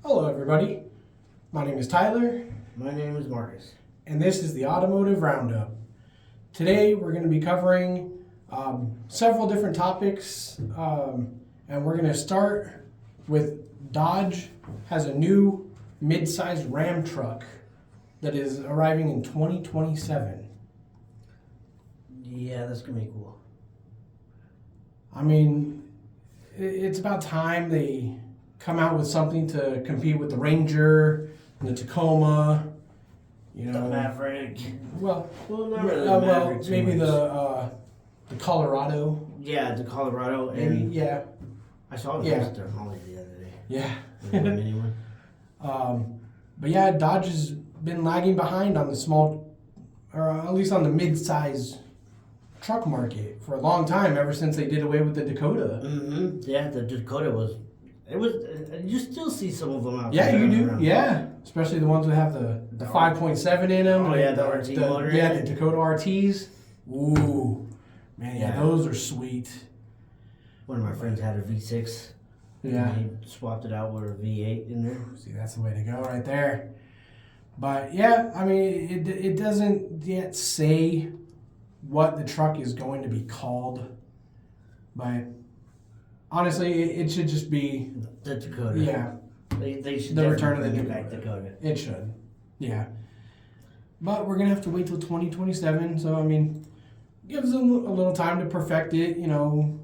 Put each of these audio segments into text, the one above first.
Hello everybody, my name is Tyler. My name is Marcus. And this is the Automotive Roundup. Today we're going to be covering several different topics, and we're going to start with Dodge has a new mid-sized Ram truck that is arriving in 2027. Yeah, that's going to be cool. I mean, it's about time they come out with something to compete with the Ranger and the Tacoma. You know, the Maverick. Well, not really the Maverick. Maybe the Colorado. Yeah, the Colorado. Maybe, And yeah. I saw it at their Holly the other day. Yeah. Anyone. But yeah, Dodge has been lagging behind on the small, or at least on the mid-size truck market for a long time. Ever since they did away with the Dakota. Mm-hmm. Yeah, the Dakota was. It was. You still see some of them out there. Yeah, you do. Around. Yeah, especially the ones that have the 5.7 in them. Oh yeah, the RT motor. Yeah, the Dakota RTs. Ooh, man, yeah, those are sweet. One of my friends had a V6. Yeah. He swapped it out with a V8 in there. See, that's the way to go right there. But yeah, I mean, it doesn't yet say what the truck is going to be called, but honestly, it should just be the Dakota. Yeah. They should the return of the Dakota. It should. Yeah. But we're going to have to wait till 2027. So, I mean, gives them a little time to perfect it, you know,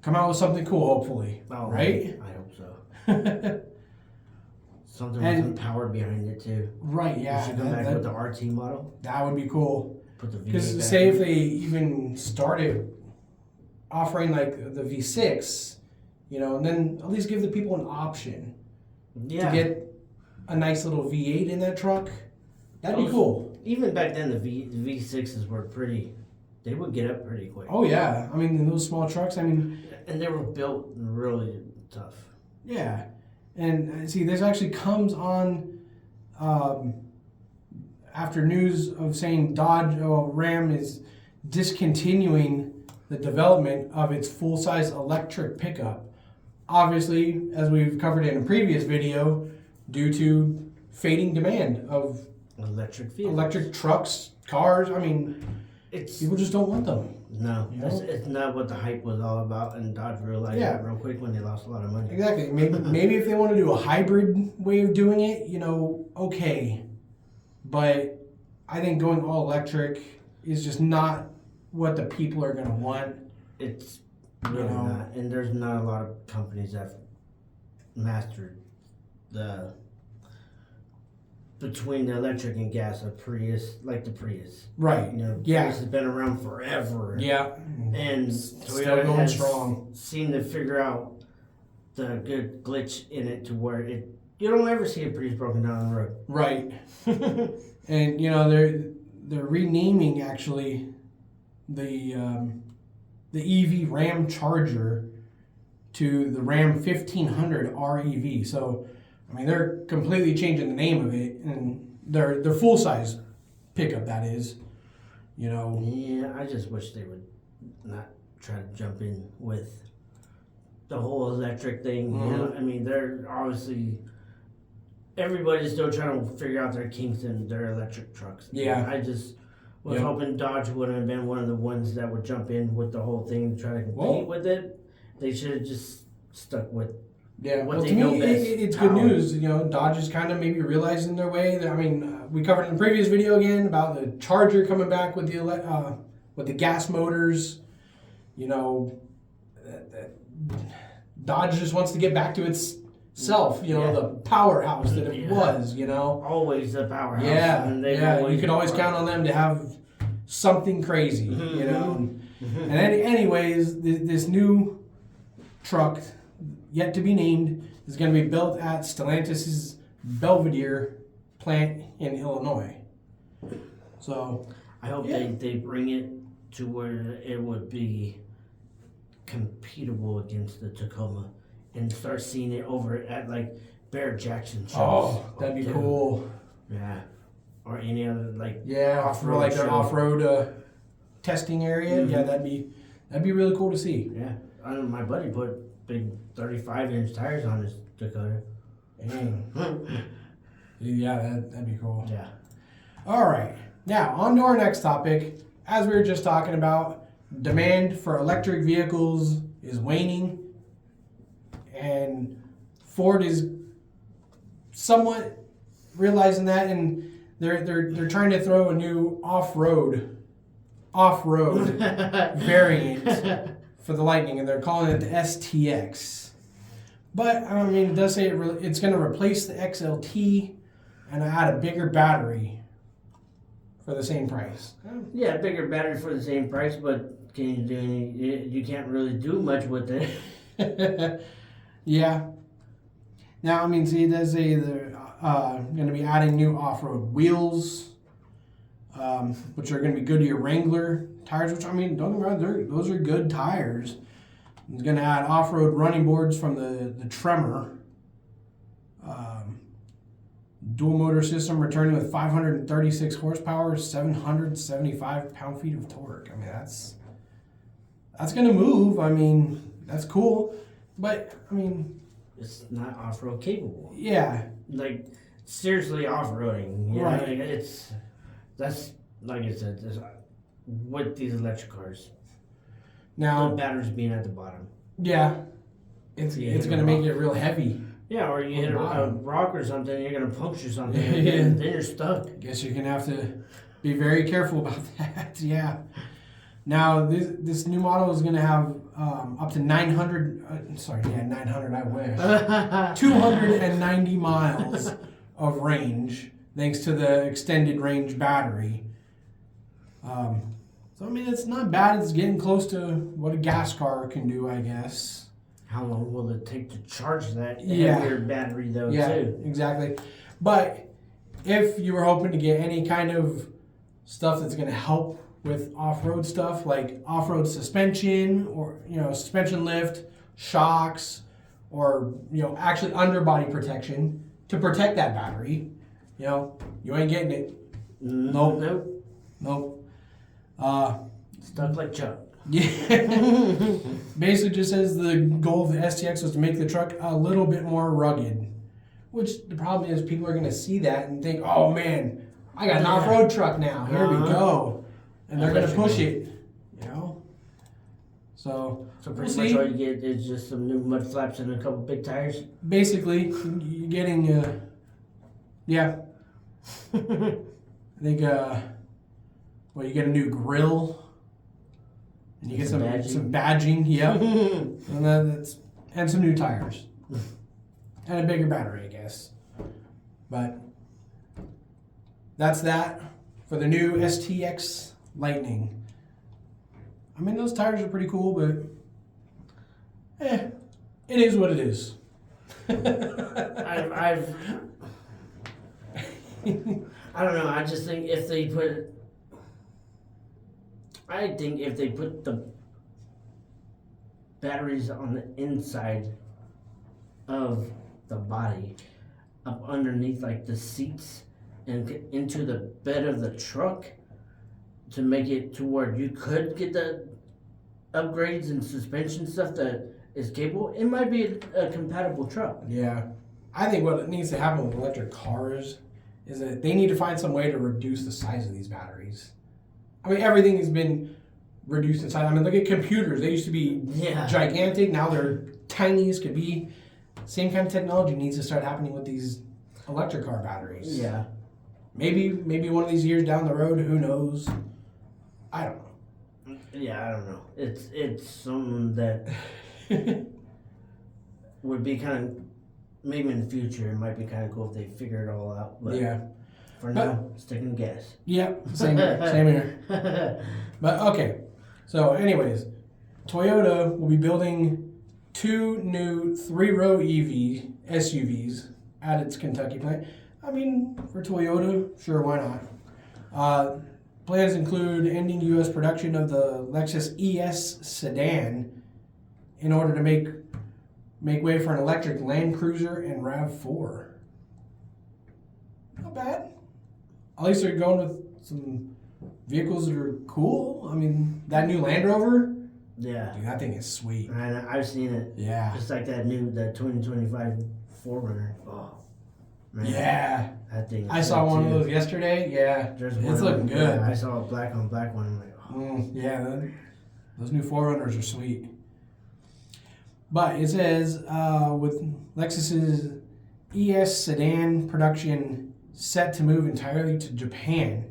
come out with something cool, hopefully. Oh, right? I hope so. Something with some power behind it, too. Right, yeah. You should come back with the RT model. That would be cool. Put the V8 because say if they even started offering like the V6, you know, and then at least give the people an option to get a nice little V8 in that truck. That'd be cool. Even back then, the V6s were pretty. They would get up pretty quick. Oh yeah, I mean in those small trucks, I mean, and they were built really tough. Yeah, and see, this actually comes on after news of saying Ram is discontinuing the development of its full-size electric pickup. Obviously, as we've covered in a previous video, due to fading demand of electric vehicles, electric trucks, cars. I mean, people just don't want them. No, it's not what the hype was all about, and Dodge realized it real quick when they lost a lot of money. Exactly. Maybe if they want to do a hybrid way of doing it, you know, okay. But I think going all electric is just not what the people are going to want. It's really not. And there's not a lot of companies that have mastered between the electric and gas, a Prius, like the Prius. Right. You know, Prius has been around forever. Yeah. And still going strong. Seemed to figure out the good glitch in it to where you don't ever see a Prius broken down on the road. Right. And you know they're renaming actually the EV Ram Charger to the Ram 1500 REV. So I mean they're completely changing the name of it, and their full size pickup, that is. You know. Yeah, I just wish they would not try to jump in with the whole electric thing. Mm-hmm. You know, I mean, they're obviously everybody's still trying to figure out their kinks in their electric trucks. Yeah, I just was hoping Dodge wouldn't have been one of the ones that would jump in with the whole thing and try to compete with it. They should have just stuck with. Yeah, to me, it's good news. You know, Dodge is kind of maybe realizing their way. I mean, we covered in the previous video again about the Charger coming back with the gas motors. You know, Dodge just wants to get back to itself. You know, the powerhouse that it was. You know, always the powerhouse. Yeah, you could always count on them to have something crazy. Mm-hmm. You know, and anyways, this new truck, yet to be named, is going to be built at Stellantis' Belvidere plant in Illinois. So I hope they bring it to where it would be competitive against the Tacoma and start seeing it over at like Bear Jackson shows. Oh, that'd be cool. Yeah. Or any other off-road like an off-road testing area. Mm-hmm. Yeah, that'd be really cool to see. Yeah. I know my buddy put big 35-inch tires on his Dakota. Dang. Yeah, that'd be cool. Yeah. All right. Now, on to our next topic. As we were just talking about, demand for electric vehicles is waning, and Ford is somewhat realizing that, and they're trying to throw a new off-road variant for the Lightning, and they're calling it the STX. But I mean, it does say it's going to replace the XLT and add a bigger battery for the same price. Yeah, bigger battery for the same price, but can you do any? You can't really do much with it. Yeah. Now, I mean, see, it does say they're going to be adding new off-road wheels, which are going to be Goodyear Wrangler tires, which, I mean, don't get me wrong, those are good tires. It's going to add off-road running boards from the Tremor. Dual motor system returning with 536 horsepower, 775 pound-feet of torque. I mean, that's going to move. I mean, that's cool. But, I mean... It's not off-road capable. Yeah. Like, seriously off-roading. You Right. know, like that's, like I said, with these electric cars. Now... The batteries being at the bottom. Yeah. It's going to make it real heavy. Yeah, or you hit a rock or something, you're going to puncture something, Yeah. and then you're stuck. Guess you're going to have to be very careful about that. Yeah. Now, this new model is going to have up to 900, 900, I wish. 290 miles of range, thanks to the extended range battery. So, I mean, it's not bad. It's getting close to what a gas car can do, I guess. How long will it take to charge that Yeah. heavier battery, though, Yeah, too? exactly. But if you were hoping to get any kind of stuff that's going to help with off-road stuff, like off-road suspension or, suspension lift, shocks, or, actually underbody protection to protect that battery, you ain't getting it. Nope. Stuck like Chuck. Yeah. Basically just says the goal of the STX was to make the truck a little bit more rugged. Which the problem is people are going to see that and think, oh man, I got an off-road truck now. Here we go. And they're going to push it. So pretty much all you get is just some new mud flaps and a couple big tires. Basically, you're getting, I think, you get a new grill. And you get some badging, yep. and some new tires. And a bigger battery, I guess. But that's that for the new STX Lightning. I mean, those tires are pretty cool, but it is what it is. I don't know. I just think if they put the batteries on the inside of the body, up underneath like the seats and into the bed of the truck, to make it to where you could get the upgrades and suspension stuff that is capable, it might be a compatible truck. Yeah. I think what needs to happen with electric cars is that they need to find some way to reduce the size of these batteries. I mean, everything has been reduced in size. I mean, look at computers. They used to be gigantic. Now they're tiny as could be. Same kind of technology needs to start happening with these electric car batteries. Yeah. Maybe one of these years down the road, who knows? I don't know. Yeah, I don't know. It's something that would be kind of, maybe in the future, it might be kind of cool if they figure it all out. But yeah. For now, sticking to gas. Yeah, same here. But okay, so anyways, Toyota will be building 2 new 3-row SUVs at its Kentucky plant. I mean, for Toyota, sure, why not? Plans include ending U.S. production of the Lexus ES sedan in order to make way for an electric Land Cruiser and RAV4. Not bad. At least they're going with some vehicles that are cool. I mean, that new Land Rover. Yeah. Dude, that thing is sweet. I've seen it. Yeah. Just like the 2025 4Runner. Oh, man. Yeah. That thing. I saw one of those yesterday. Yeah. There's It's looking good. I saw a black on black one. I'm like, yeah, those new 4Runners are sweet. But it says with Lexus's ES sedan production set to move entirely to Japan,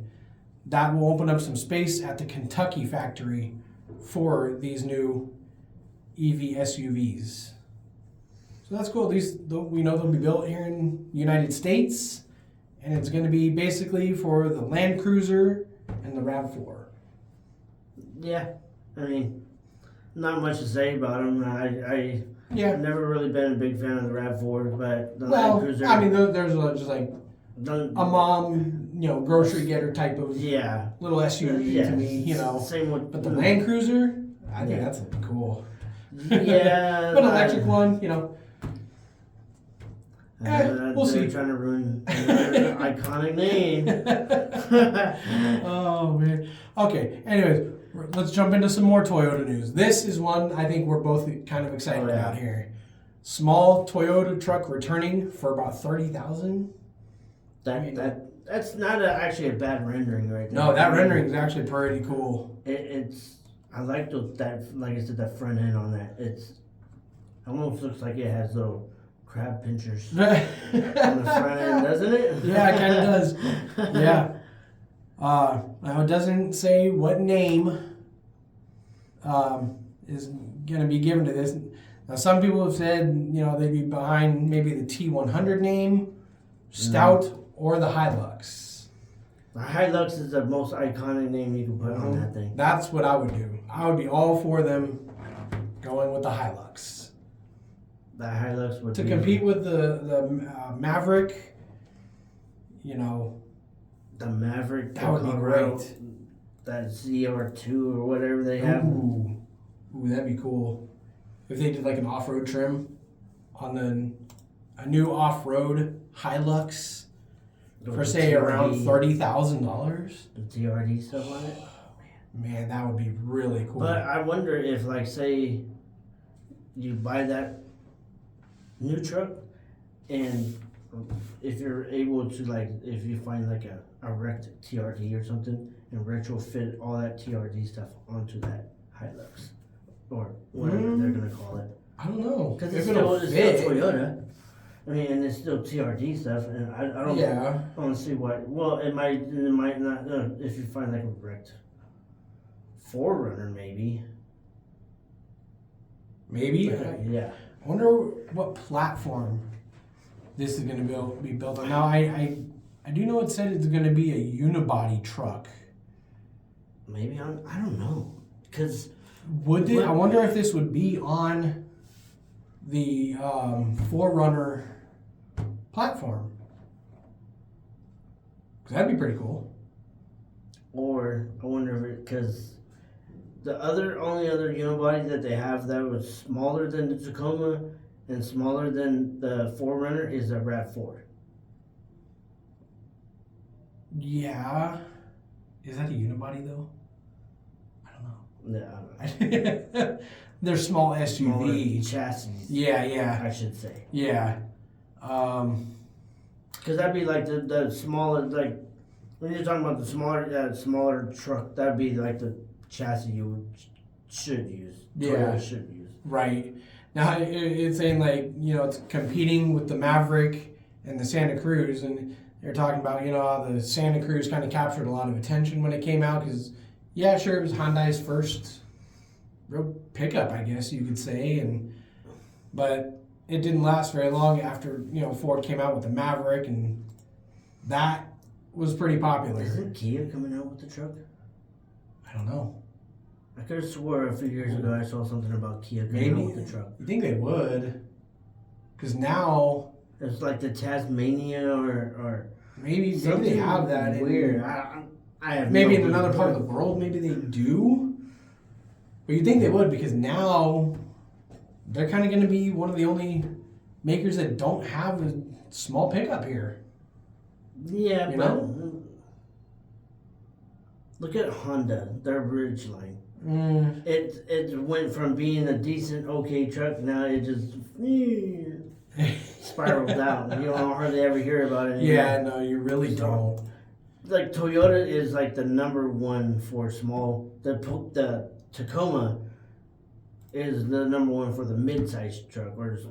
that will open up some space at the Kentucky factory for these new EV SUVs. So that's cool. These we know they'll be built here in the United States, and it's going to be basically for the Land Cruiser and the RAV4. Yeah, I mean, not much to say about them. I've never really been a big fan of the RAV4, but the Land Cruiser. I mean, there's just like a mom, grocery getter type of little SUV to me, Same with, but the Land Cruiser, I think that's cool. Yeah, but electric one, we'll see. They're trying to ruin another iconic name. Oh man. Okay. Anyways, let's jump into some more Toyota news. This is one I think we're both kind of excited about here. Small Toyota truck returning for about $30,000. That's not actually a bad rendering right there. No, that rendering is actually pretty cool. I like that, like I said, that front end on that. It almost looks like it has little crab pinchers on the front end, doesn't it? Yeah, it kind of does. Yeah. Now it doesn't say what name is going to be given to this. Now some people have said, they'd be behind maybe the T100 name, Stout, or the Hilux. The Hilux is the most iconic name you can put on that thing. That's what I would do. I would be all for them going with the Hilux. The Hilux would to compete with the Maverick, the Maverick, that would be great. That ZR2 or whatever they have. Ooh, that'd be cool. If they did like an off-road trim on a new off-road Hilux for say around $30,000. The TRD stuff on it. Man, that would be really cool. But I wonder if, like, say, you buy that new truck, and if you're able to, like, if you find like a wrecked TRD or something and retrofit all that TRD stuff onto that Hilux or whatever they're gonna call it. I don't know. Because it's still Toyota. I mean, and it's still TRD stuff, and I don't see why. Well, it might not. If you find like a wrecked 4Runner, maybe. Maybe. Yeah. I wonder what platform this is going to be built on. Now, I do know it said it's going to be a unibody truck. Maybe I don't know. Because I wonder if this would be on the 4Runner platform. Because that'd be pretty cool. Or I wonder if because the only other unibody that they have that was smaller than the Tacoma and smaller than the 4Runner is a RAV4. Yeah. Is that a unibody though? I don't know. Yeah, I don't know. They're small SUV. Smaller chassis. Yeah. I should say. Yeah. Because that'd be like the smaller, like, when you're talking about the smaller truck, that'd be like the chassis you should use. Toyota should use. Right. Now, it's saying, like, it's competing with the Maverick and the Santa Cruz, and they're talking about, how the Santa Cruz kind of captured a lot of attention when it came out, because, yeah, sure, it was Hyundai's first real pickup, I guess you could say, but it didn't last very long after, Ford came out with the Maverick, and that was pretty popular. Isn't Kia coming out with the truck? I don't know. I could have swore a few years ago I saw something about Kia coming out with the truck. You think they would? Because now it's like the Tasmania or maybe they have that. Weird. I have maybe in another part of the world. Maybe they do. But you think they would, because now they're kind of going to be one of the only makers that don't have a small pickup here. Yeah, but look at Honda, their Ridgeline. It went from being a decent, okay truck, now it just... spiraled down. You don't hardly ever hear about it anymore. Yeah, no, you really don't. Like Toyota is like the number one for small. The Tacoma is the number one for the mid-sized truck, whereas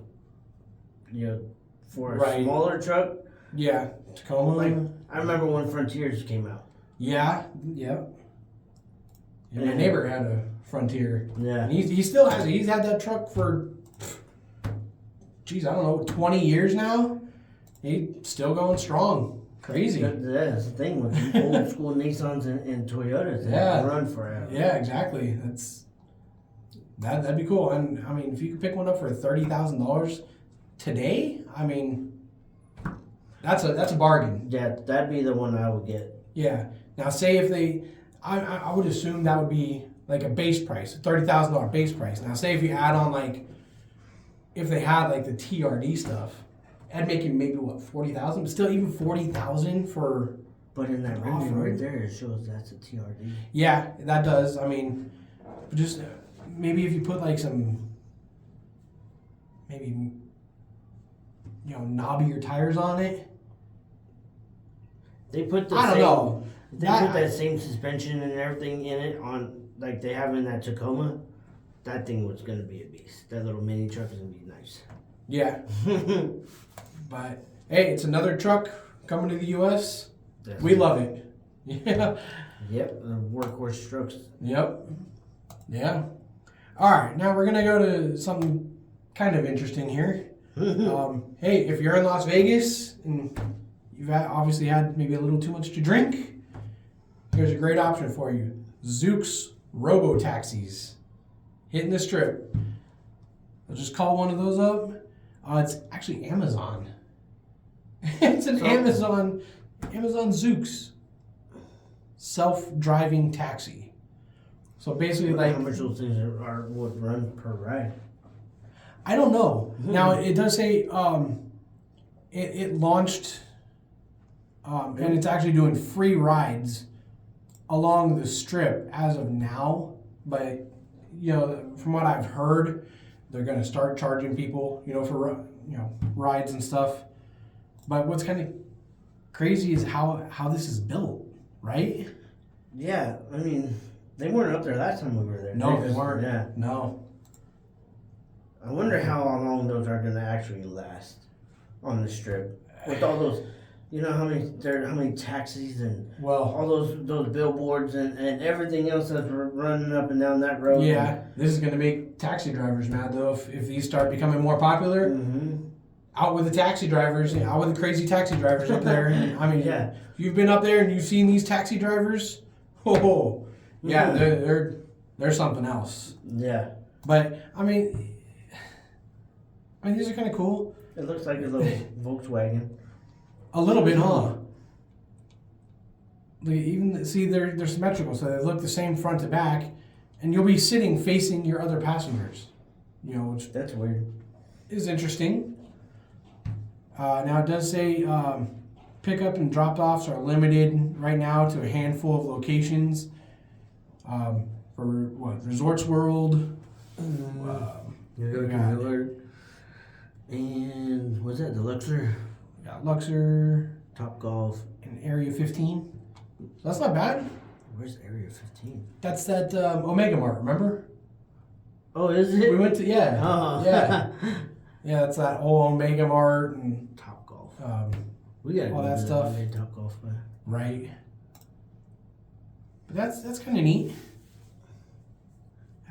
for a smaller truck. Yeah, Tacoma. Like I remember when Frontiers came out. Yeah. My neighbor had a Frontier. Yeah. And he still has it. He's had that truck for, geez, I don't know, 20 years now. He's still going strong. Crazy. That's the thing with old school Nissans and Toyotas. They run forever. Yeah, exactly. That'd be cool. And I mean, if you could pick one up for $30,000 today, I mean, that's a bargain. Yeah, that'd be the one I would get. Yeah. Now, say if they, I would assume that would be like a base price, a $30,000 base price. Now, say if you add on like, if they had like the TRD stuff, that'd make you maybe what, 40,000, but still even 40,000 for. But in that rendering right there, it shows that's a TRD. Yeah, that does. I mean, just maybe if you put like some, maybe knobbier tires on it. They put the I don't know. They put that same suspension and everything in it on like they have in that Tacoma. That thing was gonna be a beast. That little mini truck is gonna be nice. Yeah. But hey, it's another truck coming to the U.S. We love it. Yeah. Yep, the workhorse trucks. Yep. Yeah. All right, now we're gonna go to something kind of interesting here. Hey, if you're in Las Vegas and you've obviously had maybe a little too much to drink, here's a great option for you: Zoox robo taxis hitting the strip. I'll just call one of those up. It's actually Amazon. It's an Amazon Zoox self-driving taxi. So basically, like, how much those things would run per ride? I don't know. Now it does say it launched, and it's actually doing free rides along the strip as of now. But from what I've heard, they're going to start charging people, for rides and stuff. But what's kind of crazy is how this is built, right? Yeah, I mean, they weren't up there last time we were there. No, they weren't. Yeah, no. I wonder how long those are going to actually last on the strip with all those. You know how many taxis and all those billboards and everything else that's running up and down that road. Yeah, this is going to make taxi drivers mad though if these start becoming more popular. Mm-hmm. Out with the taxi drivers, out with the crazy taxi drivers up there. I mean, yeah, if you've been up there and you've seen these taxi drivers, yeah, they're something else. Yeah, but I mean these are kind of cool. It looks like a little Volkswagen. A little bit, huh? They're symmetrical, so they look the same front to back, and you'll be sitting facing your other passengers. Which that's weird. Is interesting. Now it does say pickup and drop-offs are limited right now to a handful of locations. For Resorts World. And what's that? The Luxor. Got Luxor. Top Golf. And Area 15. So that's not bad. Where's Area 15? That's that Omega Mart, remember? Oh, is it? We went to, yeah. Oh. Yeah. Yeah, it's that whole Omega Mart and Top Golf. We got all that stuff. Top Golf, but. Right. But that's kind of neat.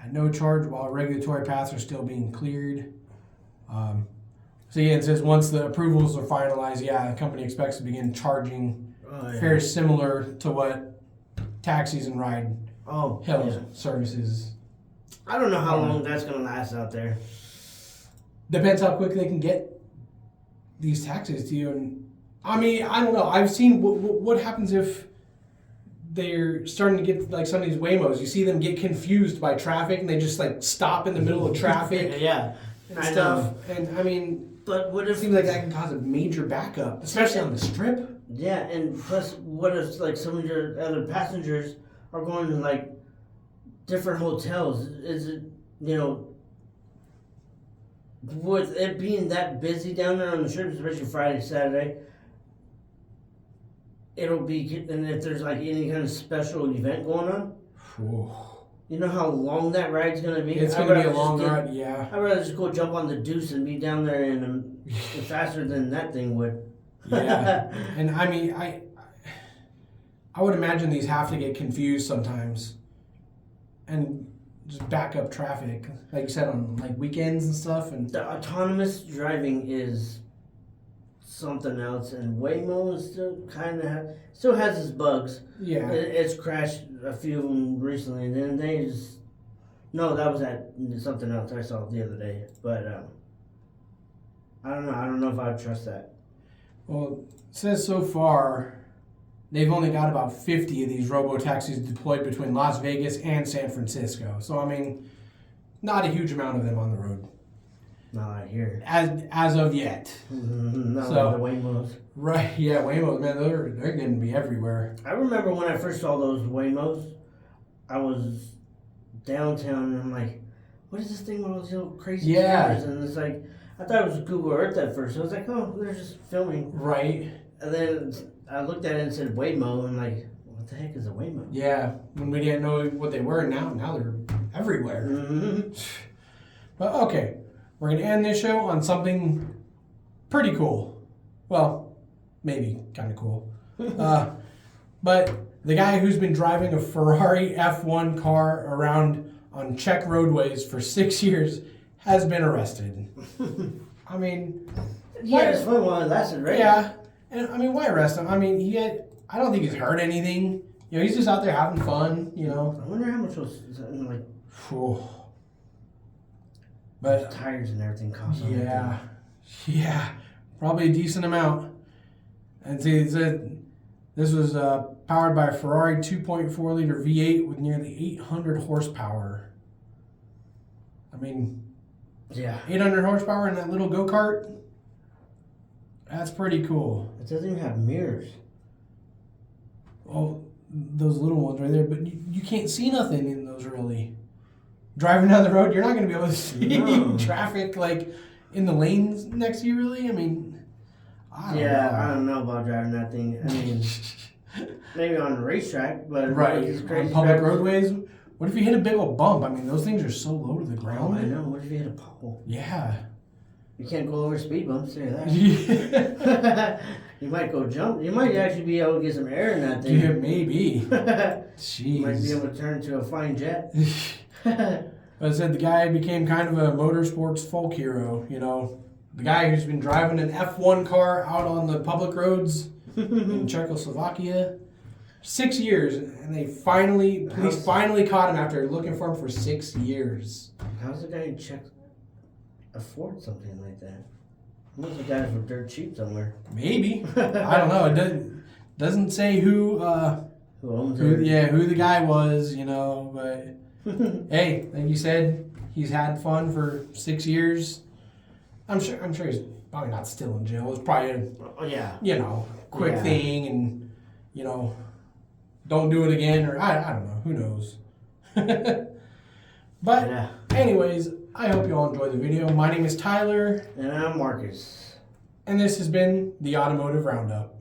At no charge while regulatory paths are still being cleared. So yeah, it says once the approvals are finalized, the company expects to begin charging fares similar to what taxis and ride hail services. I don't know how long that's going to last out there. Depends how quick they can get these taxis to you. And I mean, I don't know. I've seen what happens if they're starting to get like some of these Waymos. You see them get confused by traffic and they just like stop in the middle of traffic. Yeah. And stuff. And I mean, but what if it seems like that can cause a major backup, especially on the strip? Yeah, and plus, what if like some of your other passengers are going to like different hotels? Is it with it being that busy down there on the strip, especially Friday, Saturday, it'll be, and if there's like any kind of special event going on, Whew. you know how long that ride's gonna be? It's going to be a long ride, yeah. I'd rather just go jump on the Deuce and be down there in faster than that thing would. Yeah. And I mean, I would imagine these have to get confused sometimes. And just back up traffic, like you said, on like weekends and stuff. And The autonomous driving is something else, and Waymo is still kind of still has its bugs. yeah, It's crashed a few of them recently, and then they just no, that was at something else I saw the other day. But I don't know. I don't know if I'd trust that. well, it says so far they've only got about 50 of these robo-taxis deployed between Las Vegas and San Francisco. So, I mean, not a huge amount of them on the road. Not out here. As of yet. Not So- like the Waymos. Right, yeah, Waymos, man, they're going to be everywhere. I remember when I first saw those Waymos, I was downtown and I'm like, what is this thing with all these little crazy Yeah. cameras? And it's like, I thought it was Google Earth at first. I was like, oh, they're just filming. Right, And then I looked at it and said Waymo, and like, what the heck is a Waymo? yeah, when we didn't know what they were, now they're everywhere. Mm-hmm. But okay, we're going to end this show on something pretty cool. Well, maybe kind of cool. But the guy who's been driving a Ferrari F1 car around on Czech roadways for 6 years has been arrested. I mean, Yeah, it's fun while it lasted, right? yeah. And I mean, why arrest him? I mean, I don't think he's hurt anything. You know, he's just out there having fun, you know. I wonder how much was like Whew. But tires and everything cost. on that yeah, yeah, probably a decent amount. And see, it said this was powered by a Ferrari 2.4 liter V8 with nearly 800 horsepower. I mean, thing. Yeah. 800 horsepower in that little go-kart? That's pretty cool. It doesn't even have mirrors. Oh, those little ones right there, but you can't see nothing in those really. Driving down the road, you're not going to be able to see No. traffic like in the lanes next to you, really. I mean, I don't know about driving that thing. I mean, maybe on the racetrack, but right, these on crazy public drivers- roadways. What if you hit a big old bump? I mean, those things are so low to the Oh, ground. I know. What if you hit a pole? Yeah. You can't go over speed bumps. Say that. Yeah, You might go jump. You might actually be able to get some air in that thing. maybe. You Jeez. might be able to turn to a flying jet. But I said the guy became kind of a motorsports folk hero, you know. The guy who's been driving an F1 car out on the public roads in Czechoslovakia. 6 years, and police finally caught him after looking for him for 6 years. How's the guy in Czech afford something like that? Most of the guys were dirt cheap somewhere. Maybe. I don't know. It doesn't say who Who owns it? who the guy was, you know, but hey, like you said, he's had fun for 6 years. I'm sure he's probably not still in jail. It's probably Oh, yeah. you know, quick Yeah. thing and, you know, don't do it again or I don't know. Who knows? But Yeah. anyways, I hope you all enjoyed the video. My name is Tyler, And I'm Marcus. and this has been the Automotive Roundup.